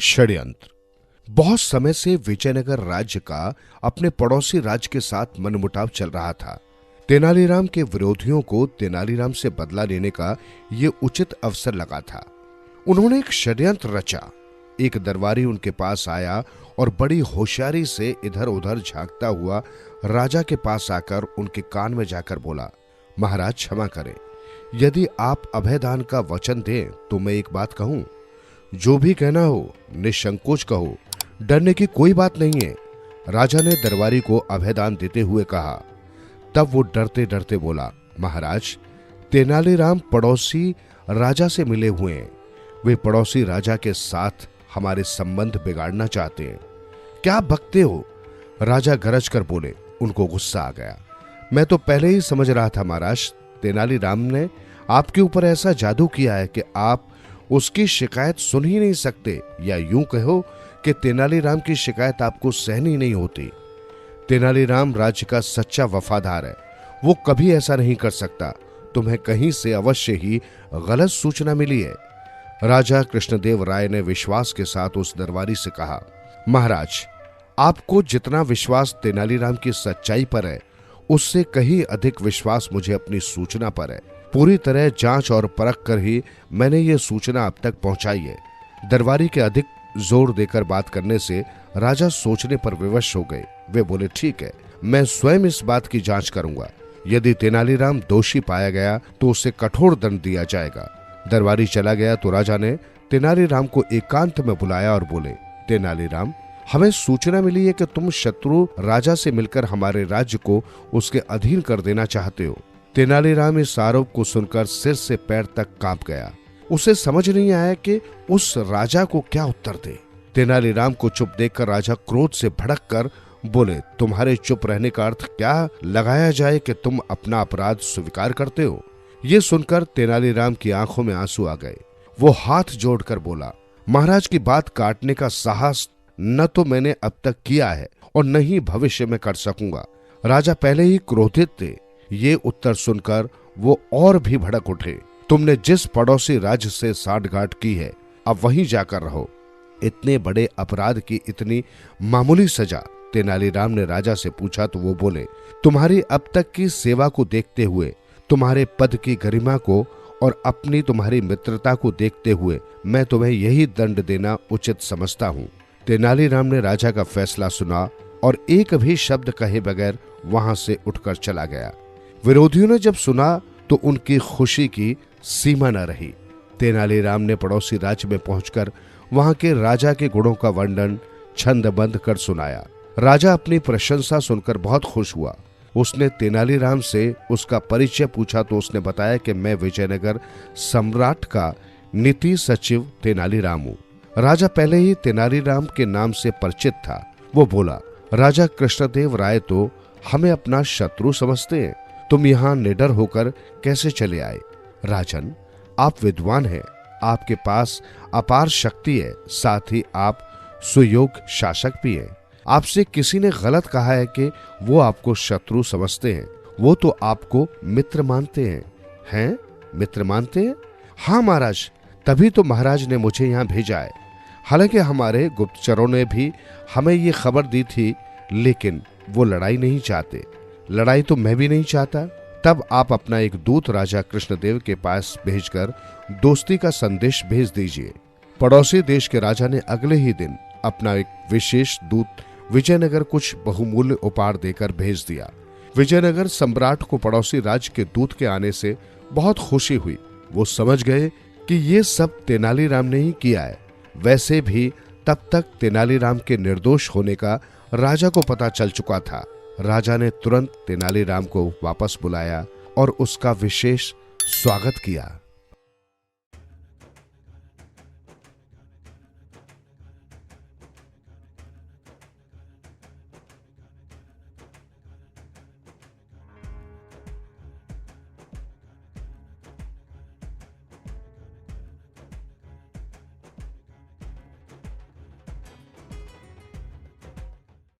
षड्यंत्र। बहुत समय से विजयनगर राज्य का अपने पड़ोसी राज्य के साथ मनमुटाव चल रहा था। तेनालीराम के विरोधियों को तेनालीराम से बदला लेने का ये उचित अवसर लगा था। उन्होंने एक षड्यंत्र रचा। एक दरबारी उनके पास आया और बड़ी होशियारी से इधर उधर झांकता हुआ राजा के पास आकर उनके कान में जाकर बोला, महाराज क्षमा करें, यदि आप अभयदान का वचन दें तो मैं एक बात कहूं। जो भी कहना हो निसंकोच कहो, डरने की कोई बात नहीं है। राजा ने दरबारी को अभयदान देते हुए कहा। तब वो डरते डरते बोला, महाराज, तेनालीराम पड़ोसी राजा से मिले हुए हैं। वे पड़ोसी राजा के साथ हमारे संबंध बिगाड़ना चाहते हैं। क्या बकते हो? राजा गरज कर बोले। उनको गुस्सा आ गया। मैं तो पहले ही समझ रहा था महाराज, तेनालीराम ने आपके ऊपर ऐसा जादू किया है कि आप उसकी शिकायत सुन ही नहीं सकते, या यूं कहो कि तेनालीराम की शिकायत आपको सहनी नहीं होती। तेनालीराम राज्य का सच्चा वफादार है, वो कभी ऐसा नहीं कर सकता। तुम्हें कहीं से अवश्य ही गलत सूचना मिली है। राजा कृष्णदेव राय ने विश्वास के साथ उस दरबारी से कहा, महाराज, आपको जितना विश्वास तेनालीराम की सच्चाई पर है, उससे कहीं अधिक विश्वास मुझे अपनी सूचना पर है। पूरी तरह जांच और परख कर ही मैंने ये सूचना अब तक पहुंचाई है। दरबारी के अधिक जोर देकर बात करने से राजा सोचने पर विवश हो गए। वे बोले, ठीक है, मैं स्वयं इस बात की जांच करूंगा। यदि तेनालीराम दोषी पाया गया तो उसे कठोर दंड दिया जाएगा। दरबारी चला गया तो राजा ने तेनालीराम को एकांत में बुलाया और बोले, तेनालीराम, हमें सूचना मिली है कि तुम शत्रु राजा से मिलकर हमारे राज्य को उसके अधीन कर देना चाहते हो। तेनालीराम इस आरोप को सुनकर सिर से पैर तक कांप गया। उसे समझ नहीं आया कि उस राजा को क्या उत्तर दे। तेनालीराम को चुप देखकर राजा क्रोध से भड़क कर बोले, तुम्हारे चुप रहने का अर्थ क्या लगाया जाए कि तुम अपना अपराध स्वीकार करते हो? ये सुनकर तेनालीराम की आंखों में आंसू आ गए। वो हाथ जोड़कर बोला, महाराज की बात काटने का साहस न तो मैंने अब तक किया है और न ही भविष्य में कर सकूंगा। राजा पहले ही क्रोधित थे। ये उत्तर सुनकर वो और भी भड़क उठे। तुमने जिस पड़ोसी राज्य से साठगांठ की है, अब वहीं जाकर रहो। इतने बड़े अपराध की इतनी मामूली सजा? तेनालीराम ने राजा से पूछा तो वो बोले, तुम्हारी अब तक की सेवा को देखते हुए, तुम्हारे पद की गरिमा को और अपनी तुम्हारी मित्रता को देखते हुए मैं तुम्हें यही दंड देना उचित समझता हूँ। तेनालीराम ने राजा का फैसला सुना और एक भी शब्द कहे बगैर वहां से उठकर चला गया। विरोधियों ने जब सुना तो उनकी खुशी की सीमा न रही। तेनालीराम ने पड़ोसी राज्य में पहुंचकर वहां के राजा के गुणों का वर्णन छंदबंद कर सुनाया। राजा अपनी प्रशंसा सुनकर बहुत खुश हुआ। उसने तेनालीराम से उसका परिचय पूछा तो उसने बताया कि मैं विजयनगर सम्राट का नीति सचिव तेनालीराम हूँ। राजा पहले ही तेनालीराम के नाम से परिचित था। वो बोला, राजा कृष्णदेव राय तो हमें अपना शत्रु समझते हैं। तुम यहाँ निडर होकर कैसे चले आए? राजन, आप विद्वान हैं, आपके पास अपार शक्ति है, साथ ही आप सुयोग्य शासक भी हैं। आपसे किसी ने गलत कहा है कि वो आपको शत्रु समझते हैं। वो तो आपको मित्र मानते हैं। हैं? मित्र मानते हैं? हाँ महाराज, तभी तो महाराज ने मुझे यहाँ भेजा है। हालांकि हमारे गुप्तचरों ने भी हमें ये खबर दी थी, लेकिन वो लड़ाई नहीं चाहते। लड़ाई तो मैं भी नहीं चाहता। तब आप अपना एक दूत राजा कृष्णदेव के पास भेजकर दोस्ती का संदेश भेज दीजिए। पड़ोसी देश के राजा ने अगले ही दिन अपना एक विशेष दूत विजयनगर कुछ बहुमूल्य उपहार देकर भेज दिया। विजयनगर सम्राट को पड़ोसी राज्य के दूत के आने से बहुत खुशी हुई। वो समझ गए कि ये सब तेनालीराम ने ही किया है। वैसे भी तब तक तेनालीराम के निर्दोष होने का राजा को पता चल चुका था। राजा ने तुरंत तेनालीराम को वापस बुलाया और उसका विशेष स्वागत किया।